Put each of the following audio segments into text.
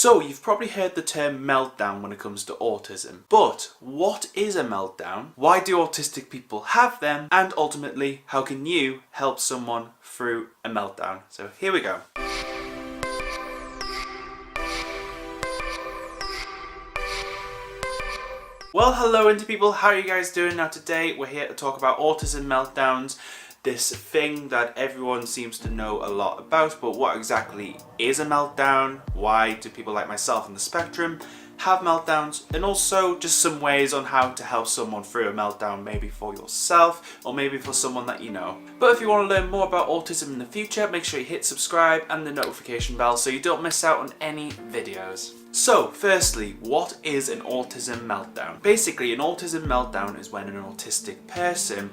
So you've probably heard the term meltdown when it comes to autism, but what is a meltdown? Why do autistic people have them? And ultimately, how can you help someone through a meltdown? So here we go. Well, hello Indie people, how are you guys doing? Now today we're here to talk about autism meltdowns, this thing that everyone seems to know a lot about, but what exactly is a meltdown? Why do people like myself on the spectrum have meltdowns? And also just some ways on how to help someone through a meltdown, maybe for yourself or maybe for someone that you know. But if you want to learn more about autism in the future, make sure you hit subscribe and the notification bell so you don't miss out on any videos. So, firstly, what is an autism meltdown? Basically, an autism meltdown is when an autistic person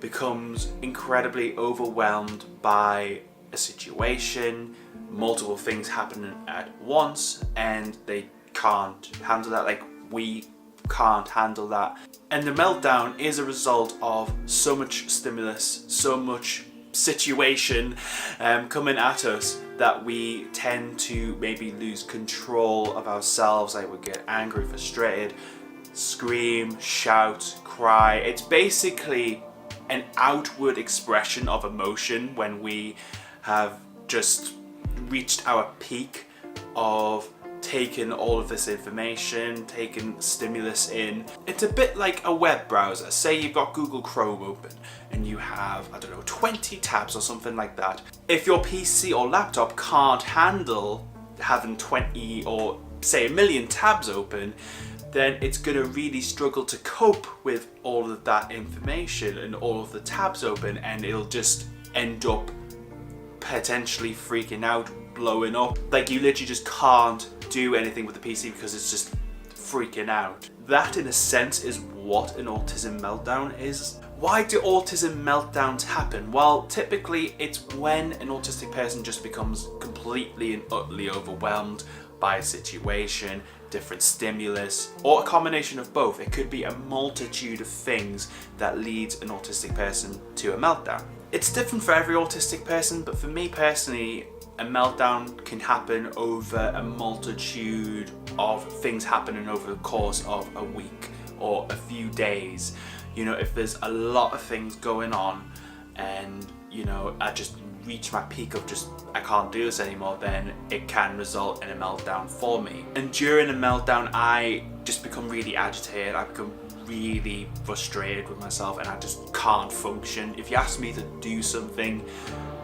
becomes incredibly overwhelmed by a situation, multiple things happening at once, and they can't handle that, like we can't handle that. And the meltdown is a result of so much stimulus, so much situation coming at us that we tend to maybe lose control of ourselves, like we get angry, frustrated, scream, shout, cry. It's basically an outward expression of emotion when we have just reached our peak of taking all of this information, taking stimulus in. It's a bit like a web browser. Say you've got Google Chrome open and you have, I don't know, 20 tabs or something like that. If your PC or laptop can't handle having 20 or say a million tabs open, then it's going to really struggle to cope with all of that information and all of the tabs open, and it'll just end up potentially freaking out, blowing up. Like you literally just can't do anything with the PC because it's just freaking out. That in a sense is what an autism meltdown is. Why do autism meltdowns happen? Well, typically it's when an autistic person just becomes completely and utterly overwhelmed by a situation, different stimulus, or a combination of both. It could be a multitude of things that leads an autistic person to a meltdown. It's different for every autistic person, but for me personally, a meltdown can happen over a multitude of things happening over the course of a week or a few days. You know, if there's a lot of things going on and, you know, I just reach my peak of just, I can't do this anymore, then it can result in a meltdown for me. And during a meltdown, I just become really agitated. I become really frustrated with myself and I just can't function. If you ask me to do something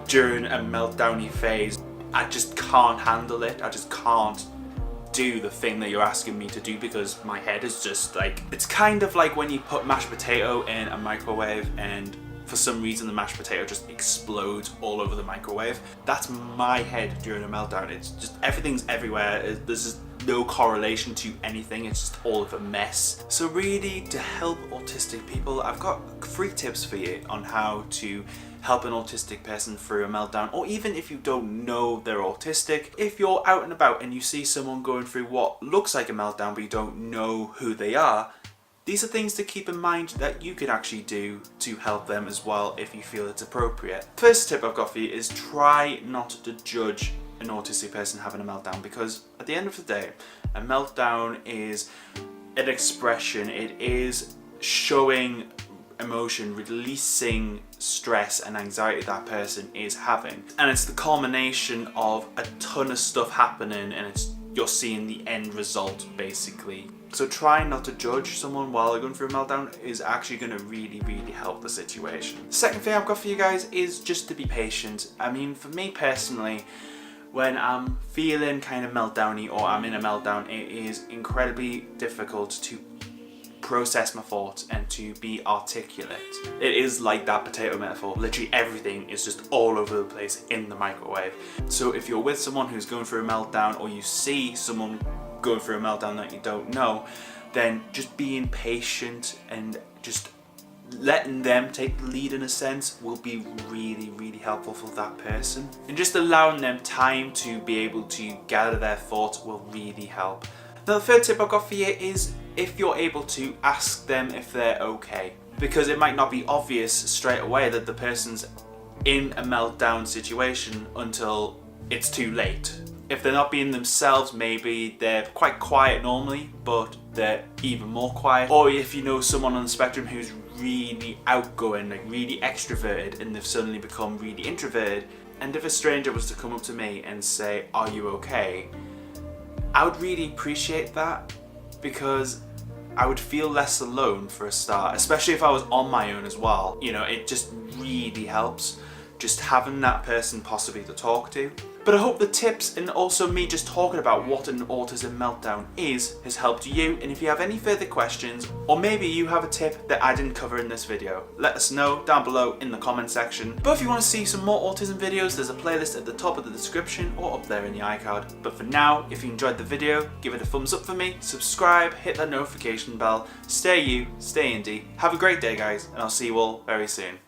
during a meltdowny phase, I just can't handle it. I just can't do the thing that you're asking me to do because my head is just like, it's kind of like when you put mashed potato in a microwave and for some reason the mashed potato just explodes all over the microwave. That's my head during a meltdown. It's just everything's everywhere. There's just no correlation to anything. It's just all of a mess. So really, to help autistic people, I've got 3 tips for you on how to help an autistic person through a meltdown, or even if you don't know they're autistic, if you're out and about and you see someone going through what looks like a meltdown but you don't know who they are, these are things to keep in mind that you can actually do to help them as well if you feel it's appropriate. First tip I've got for you is try not to judge an autistic person having a meltdown, because at the end of the day, a meltdown is an expression. It is showing emotion, releasing stress and anxiety that person is having, and it's the culmination of a ton of stuff happening, and you're seeing the end result basically. So trying not to judge someone while they're going through a meltdown is actually going to really help the situation. Second thing I've got for you guys is just to be patient. I mean, for me personally, when I'm feeling kind of meltdowny or I'm in a meltdown, it is incredibly difficult to process my thoughts and to be articulate. It is like that potato metaphor. Literally everything is just all over the place in the microwave. So if you're with someone who's going through a meltdown, or you see someone going through a meltdown that you don't know, then just being patient and just letting them take the lead in a sense will be really helpful for that person. And just allowing them time to be able to gather their thoughts will really help. Now the third tip I've got for you is, if you're able to ask them if they're okay, because it might not be obvious straight away that the person's in a meltdown situation until it's too late. If they're not being themselves, maybe they're quite quiet normally, but they're even more quiet. Or if you know someone on the spectrum who's really outgoing, like really extroverted, and they've suddenly become really introverted, and if a stranger was to come up to me and say, "Are you okay?" I would really appreciate that, because I would feel less alone for a start, especially if I was on my own as well. You know, it just really helps just having that person possibly to talk to. But I hope the tips and also me just talking about what an autism meltdown is has helped you. And if you have any further questions, or maybe you have a tip that I didn't cover in this video, let us know down below in the comment section. But if you want to see some more autism videos, there's a playlist at the top of the description or up there in the iCard. But for now, if you enjoyed the video, give it a thumbs up for me, subscribe, hit that notification bell, stay you, stay indie. Have a great day guys, and I'll see you all very soon.